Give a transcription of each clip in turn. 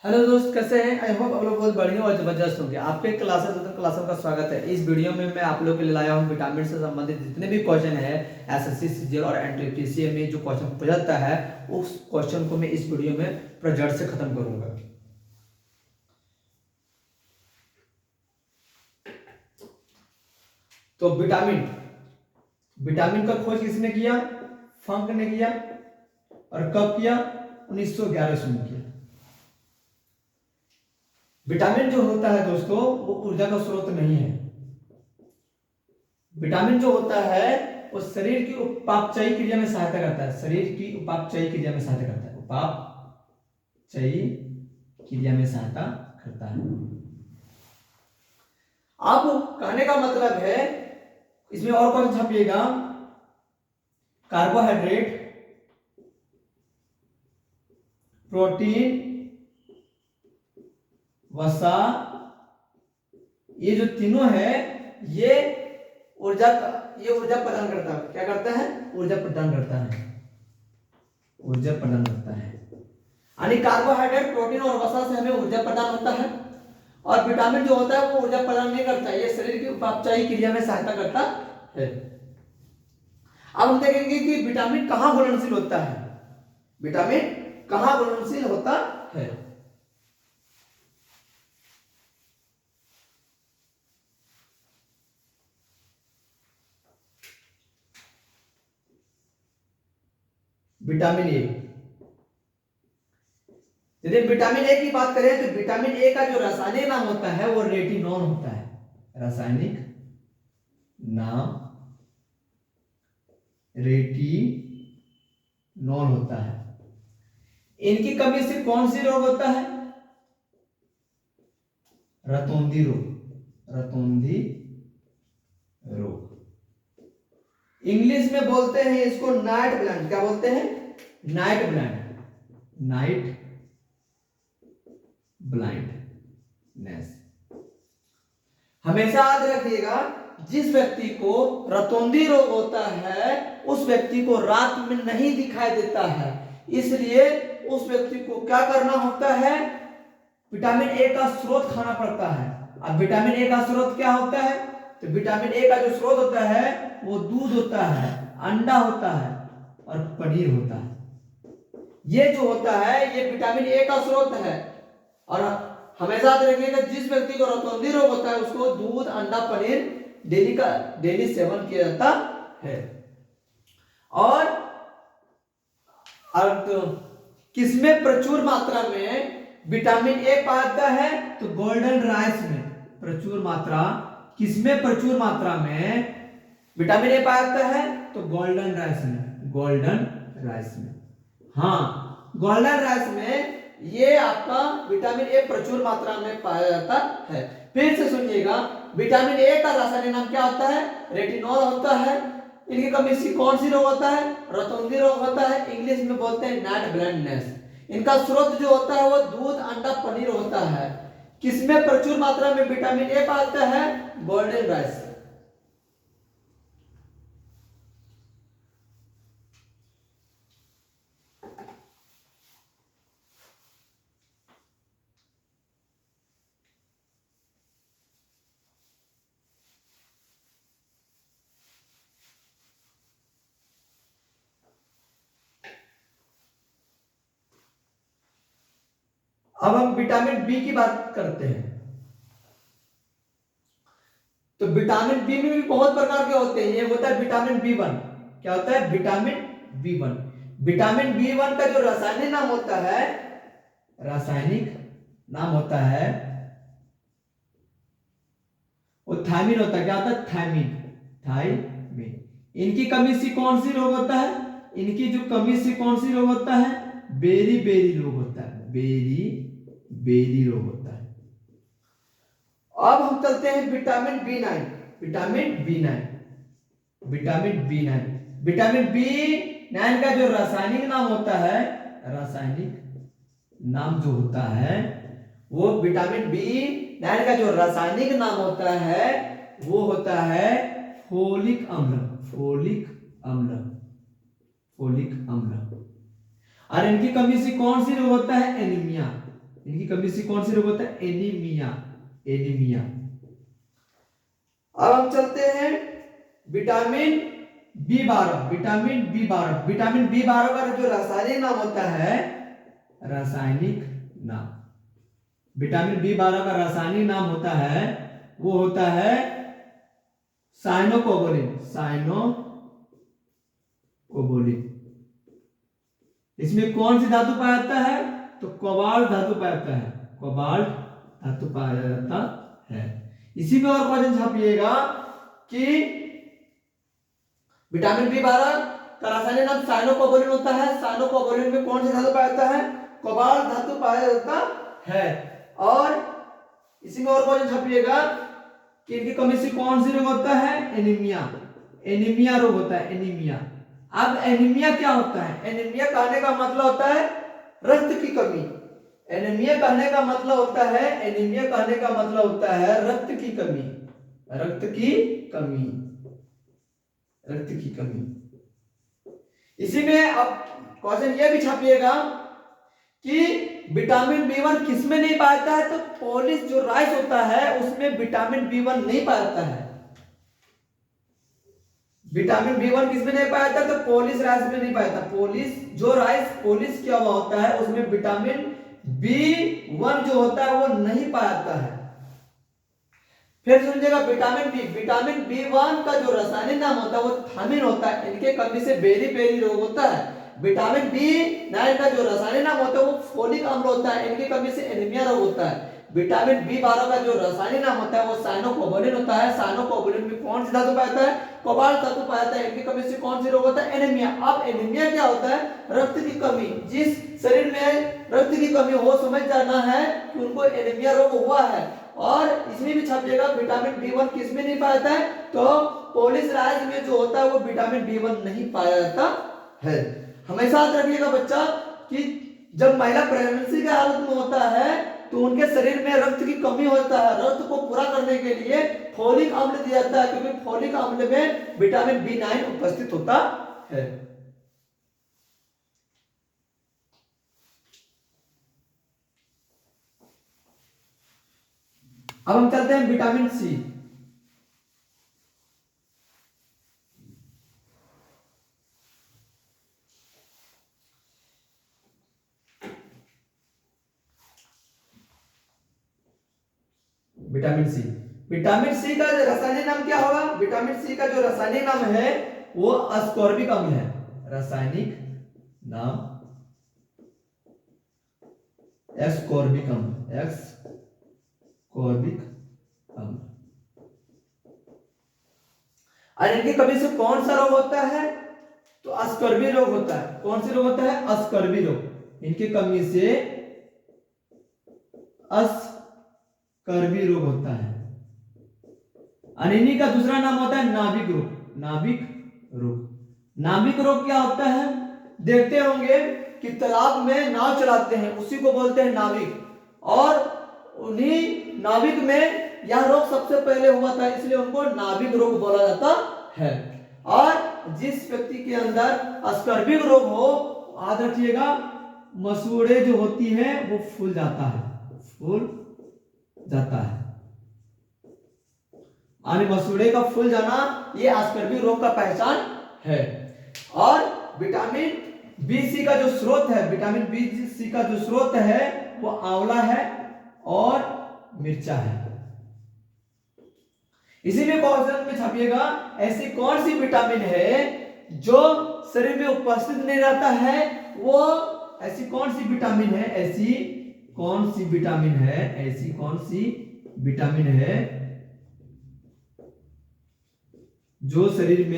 Hello दोस्त, कैसे हैं? आई होप आप लोग बहुत बढ़िया और जबरदस्त होंगे। आपके क्लासों का स्वागत है। इस वीडियो में मैं आप लोग के लिए लाया हूं विटामिन से संबंधित जितने भी क्वेश्चन है एसएससी सीजीएल और एनटीपीसी में जो क्वेश्चन पूछा जाता है उस क्वेश्चन को मैं इस वीडियो में पूरा जड़ से खत्म करूंगा। तो विटामिन विटामिन का खोज किसने किया? फंक ने किया। और कब किया? 1911 में किया। विटामिन जो होता है दोस्तों वो ऊर्जा का स्रोत नहीं है। विटामिन जो होता है वो शरीर की उपापचयी क्रिया में सहायता करता है। शरीर की उपापचयी क्रिया में सहायता करता है। उपापचयी क्रिया में सहायता करता है। अब कहने का मतलब है, इसमें और कौन छापिएगा? कार्बोहाइड्रेट, प्रोटीन, वसा, ये जो तीनों है ये ऊर्जा प्रदान करता है। क्या करता है? ऊर्जा प्रदान करता है। ऊर्जा प्रदान करता है। यानी कार्बोहाइड्रेट, प्रोटीन और वसा से हमें ऊर्जा प्रदान होता है। और विटामिन जो होता है वो ऊर्जा प्रदान नहीं करता है, ये शरीर की उपापचयी क्रिया में सहायता करता है। अब हम देखेंगे कि विटामिन कहाँ घुलनशील होता है। विटामिन कहाँ घुलनशील होता है? Vitamin A. यदि विटामिन ए की बात करें तो विटामिन ए का जो रासायनिक नाम होता है वो रेटिनॉल होता है। रासायनिक नाम रेटिनॉल होता है। इनकी कमी से कौन सी रोग होता है? रतौंधी रोग। रतौंधी रोग। इंग्लिश में बोलते हैं इसको नाइट ब्लाइंड। क्या बोलते हैं? Night blind. Night blindness. हमेशा याद रखिएगा, जिस व्यक्ति को रतौंधी रोग होता है उस व्यक्ति को रात में नहीं दिखाई देता है, इसलिए उस व्यक्ति को क्या करना होता है? विटामिन ए का स्रोत खाना पड़ता है। अब विटामिन ए का स्रोत क्या होता है? तो विटामिन ए का जो स्रोत होता है वो दूध होता है, अंडा होता है और पनीर होता है। ये जो होता है ये विटामिन ए का स्रोत है। और हमेशा याद रखिएगा, जिस व्यक्ति को रतौंधी रोग होता है उसको दूध, अंडा, पनीर डेली सेवन किया जाता है। और तो किसमें प्रचुर मात्रा में विटामिन ए पाता है? तो गोल्डन राइस में प्रचुर मात्रा। किसमें प्रचुर मात्रा में विटामिन ए पाता है? तो गोल्डन राइस में। गोल्डन राइस में, हाँ, गोल्डन राइस में ये आपका विटामिन ए प्रचुर मात्रा में पाया जाता है। फिर से सुनिएगा, विटामिन ए का रासायनिक नाम क्या होता है? रेटिनॉल होता है। इनकी कमी से कौन सी रोग होता है? रतौंधी रोग होता है। इंग्लिश में बोलते हैं नाइट ब्लाइंडनेस। इनका स्रोत जो होता है वो दूध, अंडा, पनीर होता है। किसमें प्रचुर मात्रा में विटामिन ए पाता है? Golden rice. अब हम विटामिन बी की बात करते हैं। तो विटामिन बी में भी बहुत प्रकार के होते हैं। ये होता है विटामिन बी1। क्या होता है? Vitamin B1. विटामिन बी1 का जो रासायनिक नाम होता है, रासायनिक नाम होता है वो थायमिन होता है। क्या होता है? थायमिन। थायमिन। इनकी कमी से कौन सी रोग होता है? इनकी जो कमी से कौन सी रोग होता है? बेरी बेरी रोग होता है। बेरी बेरी रोग होता है। अब हम चलते हैं विटामिन बी9। विटामिन बी9। विटामिन बी9। विटामिन बी9 का जो रासायनिक नाम होता है, रासायनिक नाम जो होता है वो विटामिन बी9 का जो रासायनिक नाम होता है वो होता है फोलिक अम्ल। फोलिक अम्ल। फोलिक अम्ल। और इनकी कमी से कौन सी रोग होता है? एनीमिया। इनकी कमी से कौन सी रोग होता है? Anaemia, anaemia. अब हम चलते हैं vitamin B12, vitamin B12, vitamin B12 का जो रासायनिक नाम होता है, रासायनिक नाम, विटामिन B12 का रासायनिक नाम होता है, वो होता है साइनोकोबोलिन, साइनोकोबोलिन। इसमें कौन सी धातु पाया जाता है? तो कोबाल्ट धातु पाया जाता है, कोबाल्ट धातु पाया जाता है। इसी में और क्वेश्चन छापिएगा कि विटामिन B12 का रासायनिक नाम साइनोकोबोलिन होता है, साइनोकोबोलिन में कौन सी धातु पाया जाता है? कोबाल्ट धातु पाया जाता है। और इसी में और क्वेश्चन छापिएगा कि इनकी कमी से कौन सी रोग होता है? एनीमिया, एनीमिया रोग होता है, एनीमिया। अब एनीमिया क्या होता है? एनीमिया कहने का मतलब होता है रक्त की कमी। एनीमिया कहने का मतलब होता है, एनीमिया कहने का मतलब होता है रक्त की कमी, रक्त की कमी, रक्त की कमी। इसी में अब क्वेश्चन ये भी छापिएगा कि विटामिन B1 किसमें नहीं पाया जाता है? तो पोलिश जो राइस होता है उसमें विटामिन B1 नहीं पाया जाता है। विटामिन B1 किसमें नहीं पाया जाता? तो पोलिश राइस में नहीं पाया जाता। पोलिश जो राइस पोलिश किया हुआ होता है उसमें विटामिन B1 जो होता है वो नहीं पाया जाता है। फिर सुनिएगा विटामिन बी, विटामिन B1 का जो रासायनिक नाम होता है वो थामिन होता है। इनके कमी से बेरी बेरी रोग होता है। विटामिन B9 का जो रासायनिक नाम होता है वो फोलिक अम्ल होता है। इनकी कमी से एनीमिया रोग होता है। विटामिन B12 का जो रासायनिक नाम होता है वो साइनोकोबोलिन होता है। साइनोकोबोलिन में कौन सी धातु पाया जाता है? कोबाल्ट धातु पाया जाता है। इनकी कमी से कौन सी रोग होता है? एनीमिया। अब एनीमिया क्या होता है? रक्त की कमी। जिस शरीर में रक्त की कमी हो समझ जाना है कि उनको एनीमिया रोग हुआ है। और इसमें भी छापिएगा विटामिन B1 किसमें नहीं पाया जाता है? तो पोलिश राइस में जो होता है वो विटामिन B1 नहीं पाया जाता है। हमेशा याद रखिएगा बच्चा कि जब महिला प्रेगनेंसी के हालत में होता है तो उनके शरीर में रक्त की कमी होता है। रक्त को पूरा करने के लिए फोलिक अम्ल दिया जाता है, क्योंकि फोलिक अम्ल में विटामिन B9 उपस्थित होता है। अब हम चलते हैं vitamin C. Vitamin C, vitamin C का रासायनिक नाम क्या होगा? विटामिन सी का जो रासायनिक नाम है वो अस्कॉर्बिक अम्ल है। रासायनिक नाम एस्कॉर्बिक अम्ल, एस्कॉर्बिक अम्ल। और इनकी कमी से कौन सा रोग होता है? तो अस्कर्वी रोग होता है। कौन सी रोग होता है? अस्कर्वी रोग। इनकी कमी से अस्कर्वी रोग होता है। और इन्हीं का दूसरा नाम होता है नाभिक रोग, नाभिक रोग। नाभिक रोग क्या होता है? देखते होंगे कि तालाब में नाव चलाते हैं, उसी को बोलते हैं नाविक। और उन्हीं नाविक में यह रोग सबसे पहले हुआ था, इसलिए उनको नाभिक रोग बोला जाता है। और जिस व्यक्ति के अंदर अस्कर्विक रोग हो, याद रखिएगा मसूड़े जो होती है वो फूल जाता है, फूल जाता है। यानी मसूड़े का फूल जाना ये अस्कर्विक रोग का पहचान है। और विटामिन बी सी का जो स्रोत है, विटामिन बी सी का जो स्रोत है वो आंवला है और मिर्चा है। इसी में क्वेश्चन में छापिएगा ऐसी कौन सी विटामिन है जो शरीर में उपस्थित नहीं रहता है? वो ऐसी कौन सी विटामिन है? ऐसी कौन सी विटामिन है? ऐसी कौन सी विटामिन है जो शरीर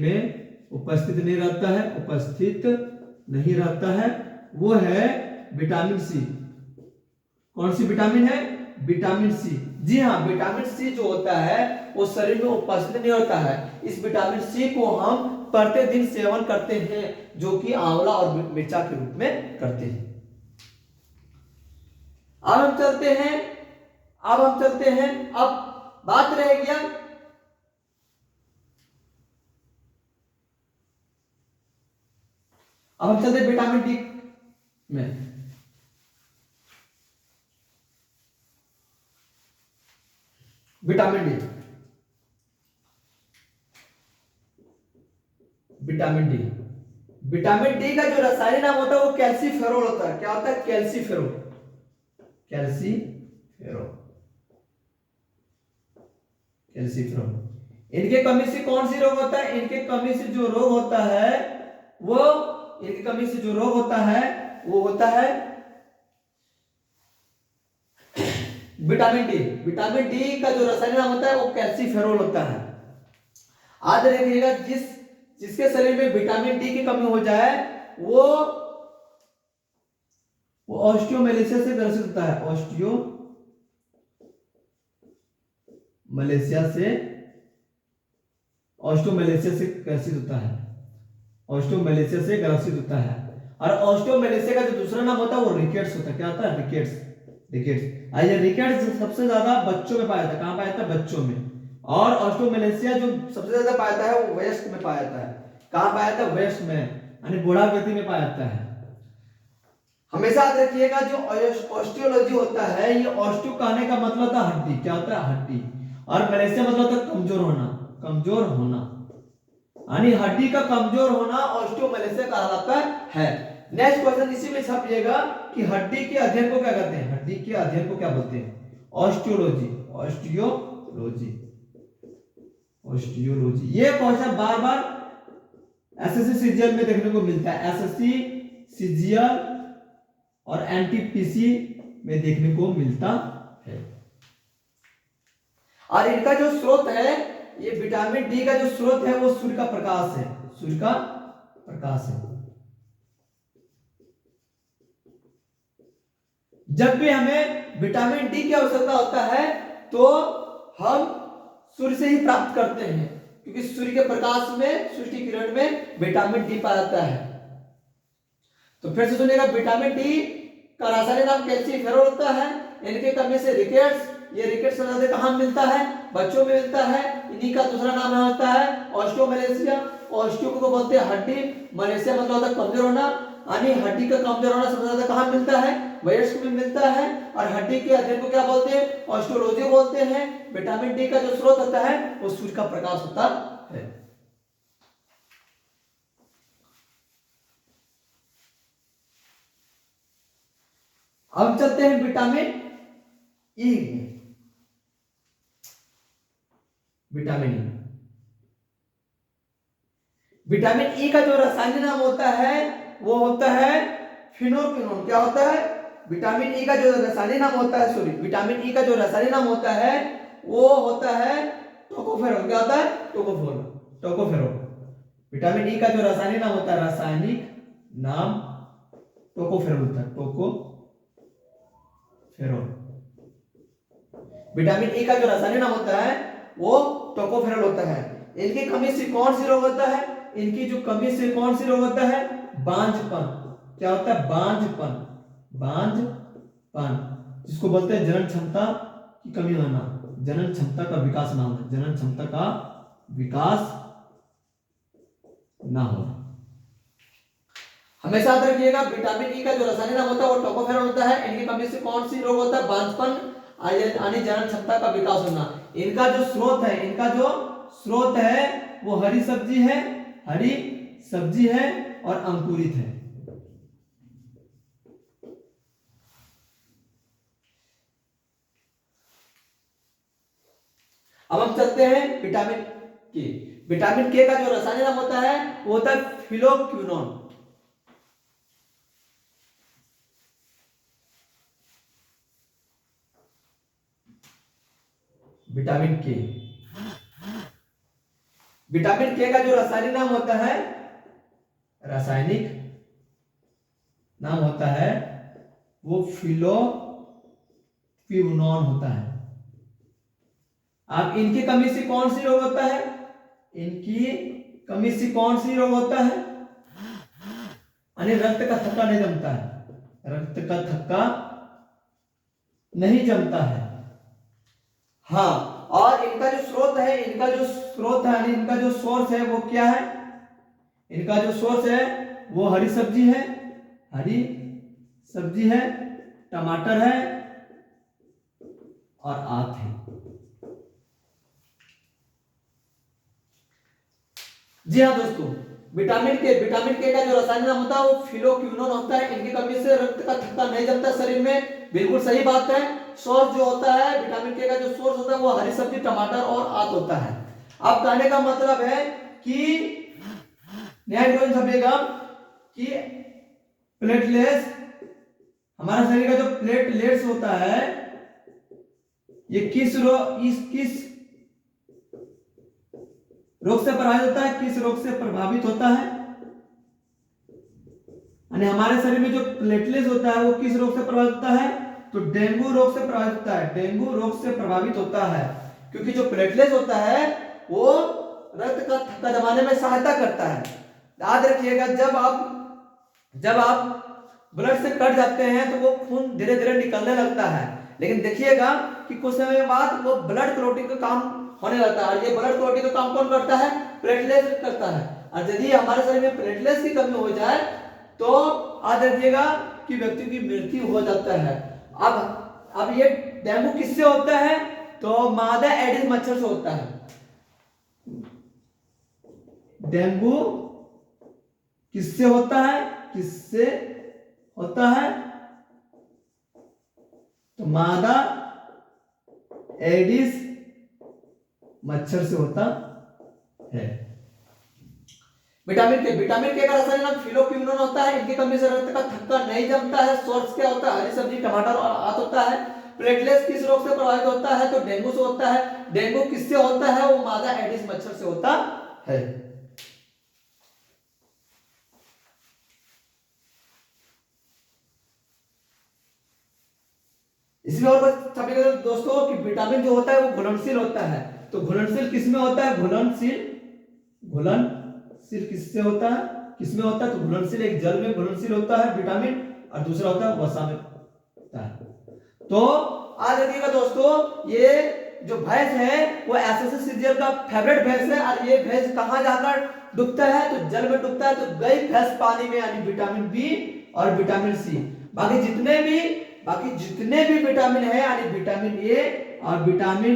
में उपस्थित नहीं रहता है, उपस्थित नहीं रहता है? वो है विटामिन सी। कौन सी विटामिन है? Vitamin C. जी हाँ, विटामिन सी जो होता है वो शरीर में उपस्थित नहीं होता है। इस विटामिन सी को हम प्रतिदिन सेवन करते हैं, जो कि आंवला और मिर्चा के रूप में करते हैं। अब हम चलते हैं, अब बात रह गया अब हम चलते विटामिन डी। में। Vitamin D, vitamin D, vitamin D का जो रासायनिक नाम होता है वो कैल्सीफेरोल होता है। क्या होता है? Calciferol, calciferol, calciferol. इनके कमी से कौन सी रोग होता है? इनके कमी से जो रोग होता है वो, इनकी कमी से जो रोग होता है वो होता है विटामिन डी। विटामिन डी का जो रासायनिक नाम होता है वो कैल्सीफेरोल होता है। आज देखिएगा जिसके शरीर में विटामिन डी की कमी हो जाए वो ऑस्टियोमेलेशिया से ग्रसित होता है। ऑस्टियोमेलेशिया से ग्रसित होता है। ऑस्टियोमेलेशिया से ग्रसित होता है। और ऑस्टियोमेलेशिया का जो दूसरा नाम होता है वो रिकेट्स होता है। क्या होता है? Rickets, rickets. ये रिकेट्स सबसे ज्यादा बच्चों में पाया जाता है। कहां पाया जाता है? बच्चों में। और ऑस्टियोमेलेशिया जो सबसे ज्यादा पाया जाता है वो वयस्क में पाया जाता है। कहां पाया जाता है? वयस्क में, यानी बूढ़ा व्यक्ति में पाया जाता है। हमेशा याद रखिएगा जो ऑस्टियोलॉजी होता है, ये ऑस्टियो कहने का मतलब होता है हड्डी। क्या होता है? हड्डी। और मलेशिया मतलब होता है कमजोर होना, कमजोर होना, यानी हड्डी का कमजोर होना ऑस्टियोमेलेशिया कहलाता है। नेक्स्ट क्वेश्चन इसी में छपिएगा कि हड्डी के अध्ययन को क्या कहते हैं? हड्डी के अध्ययन को क्या बोलते हैं? Osteology, osteology, osteology. ये क्वेश्चन बार बार एसएससी सीजीएल में देखने को मिलता है। एसएससी सीजीएल और एनटीपीसी में देखने को मिलता है। और इनका जो स्रोत है, ये विटामिन डी का जो स्रोत है वो सूर्य का प्रकाश है। सूर्य का प्रकाश है। जब भी हमें विटामिन डी की आवश्यकता होता है तो हम सूर्य से ही प्राप्त करते हैं, क्योंकि सूर्य के प्रकाश में, सूर्य की किरण में विटामिन डी पाया जाता है। तो फिर से सुनिएगा, विटामिन डी का रासायनिक नाम कैल्सीफेरोल होता है। इनके कमी से रिकेट्स, ये रिकेट्स कहां मिलता है? बच्चों में मिलता है। इन्हीं का दूसरा नाम होता है ऑस्टियोमेलेशिया। ऑस्टियो को बोलते हैं हड्डी, मलेशिया मतलब होता है कमजोर होना, यानी हड्डी का कमजोर होना सबसे ज्यादा कहां मिलता है? वयस्क में मिलता है। और हड्डी के अध्ययन को क्या बोलते हैं? ऑस्टियोलॉजी बोलते हैं। विटामिन डी का जो स्रोत होता है वो सूर्य का प्रकाश होता है। अब चलते हैं vitamin E. Vitamin E, vitamin E का जो रासायनिक नाम होता है वो होता है फिनोक्विनोन। क्या होता है? विटामिन ई का जो रासायनिक नाम होता है, सॉरी, विटामिन ई का जो रासायनिक नाम होता है वो होता है टोकोफेरोल। क्या होता है? Tocopherol, tocopherol. विटामिन ई का जो रासायनिक नाम होता है, रासायनिक नाम टोकोफेरोल होता है। टोकोफेरोल। विटामिन ई का जो रासायनिक नाम होता है वो टोकोफेरोल होता है। इनकी कमी से कौन सी रोग होता है? इनकी जो कमी से कौन सी रोग होता है? बांझपन। क्या होता है? बांझपन, बांझपन, जिसको बोलते हैं जनन क्षमता की कमी होना, जनन क्षमता का विकास ना होना, जनन क्षमता का विकास ना होना। हमेशा याद रखिएगा, विटामिन ई का जो रासायनिक नाम होता है वो टोकोफेरोल होता है। इनकी कमी से कौन सी रोग होता है? बांझपन, यानी जनन क्षमता का विकास होना। इनका जो स्रोत है, इनका जो स्रोत है वो हरी सब्जी है, हरी सब्जी है और अंकुरित है। अब हम चलते हैं विटामिन के। विटामिन के का जो रासायनिक नाम होता है वो होता है फिलोक्विनोन। विटामिन के, विटामिन के का जो रासायनिक नाम होता है, रासायनिक नाम होता है वो फिलोक्विनोन होता है। अब इनकी कमी से कौन सी रोग होता है? इनकी कमी से कौन सी रोग होता है? यानी रक्त का थक्का नहीं जमता है, रक्त का थक्का नहीं जमता है। हाँ, और इनका जो स्रोत है, इनका जो स्रोत है यानी इनका जो सोर्स है वो क्या है? इनका जो सोर्स है वो हरी सब्जी है, हरी सब्जी है, टमाटर है और आंत है। जी हाँ दोस्तों, विटामिन के का जो रासायनिक नाम होता है वो फिलोक्विनोन होता है। इनकी कमी से रक्त का थक्का नहीं जमता शरीर में, बिल्कुल सही बात है। सोर्स जो होता है विटामिन के का जो सोर्स होता है वो हरी सब्जी, टमाटर और आंत होता है। अब कहने का मतलब है कि न्याय समझेगा कि प्लेटलेट्स, हमारा शरीर का जो प्लेटलेट्स होता है ये किस रोग से प्रभावित होता है, किस रोग से प्रभावित होता है। यानी हमारे शरीर में जो प्लेटलेट्स होता है वो किस रोग से प्रभावित होता है, तो डेंगू रोग से प्रभावित होता है। डेंगू रोग से प्रभावित होता है क्योंकि जो प्लेटलेट्स होता है वो रक्त का थक्का जमाने में सहायता करता है। याद रखिएगा, जब आप ब्लड से कट जाते हैं तो वो खून धीरे धीरे निकलने लगता है, लेकिन देखिएगा कि कुछ समय बाद वो ब्लड क्लॉटिंग का काम होने लगता है। और ये ब्लड क्लॉटिंग का काम कौन करता है, प्लेटलेट्स करता है। और यदि हमारे शरीर में प्लेटलेट्स की कमी हो जाए तो याद रखिएगा कि व्यक्ति की मृत्यु हो जाता है। अब ये डेंगू किससे होता है, तो मादा एडिस मच्छर से होता है। डेंगू किससे होता है, किससे होता है, तो मादा एडिस मच्छर से होता है। विटामिन के का रासायनिक नाम फिलोक्विनोन होता है। इनकी कमी से रक्त का थक्का नहीं जमता है। सोर्स क्या होता है, हरी सब्जी, टमाटर और आंत होता है। प्लेटलेट्स किस रोग से प्रभावित होता है, तो डेंगू से होता है। डेंगू किससे होता है, वो मादा एडिस मच्छर से होता है। इसमें और छापिएगा दोस्तों कि विटामिन जो होता है वो घुलनशील होता है। तो घुलनशील किसमें होता है, घुलनशील किससे होता है, किसमें होता है, तो घुलनशील एक जल में घुलनशील होता है विटामिन, और दूसरा होता है वसा में होता है। तो आज देखिएगा दोस्तों, ये जो भैंस है वो एसएससी सीरियल का फेवरेट भैंस है। और ये भैंस कहां जाकर डूबता है, तो जल में डूबता है। तो गई भैंस पानी में, यानी विटामिन बी और विटामिन सी। बाकी जितने भी विटामिन है, यानी विटामिन ए और विटामिन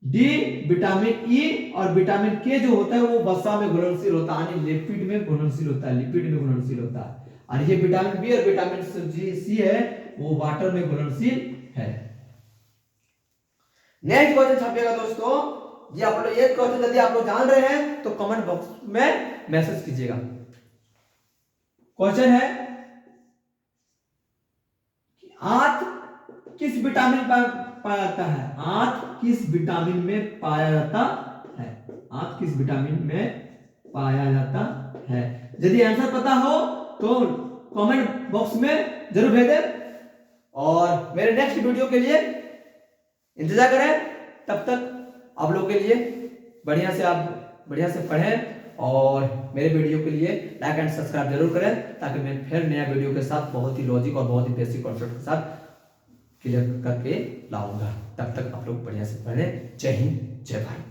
डी, विटामिन ई और विटामिन के जो होता है वो वसा में घुलनशील होता है, यानी लिपिड में घुलनशील होता है। और ये विटामिन बी और विटामिन सी है वो वाटर में घुलनशील है। नेक्स्ट क्वेश्चन छापिएगा दोस्तों, ये आप लोग, ये क्वेश्चन यदि आप लोग जान रहे हैं तो कमेंट बॉक्स में मैसेज कीजिएगा। क्वेश्चन है, आंत किस विटामिन पाया जाता है, आंत किस विटामिन में पाया जाता है, आंत किस विटामिन में पाया जाता है। यदि आंसर पता हो तो कमेंट बॉक्स में जरूर भेजें और मेरे नेक्स्ट वीडियो के लिए इंतजार करें। तब तक आप लोगों के लिए बढ़िया से पढ़ें और मेरे वीडियो के लिए लाइक एंड सब्सक्राइब जरूर करें, ताकि मैं फिर नया वीडियो के साथ बहुत ही लॉजिक और बहुत ही बेसिक कॉन्सेप्ट के साथ क्लियर करके लाऊंगा। तब तक आप लोग बढ़िया से पढ़ें। जय हिंद, जय भारत।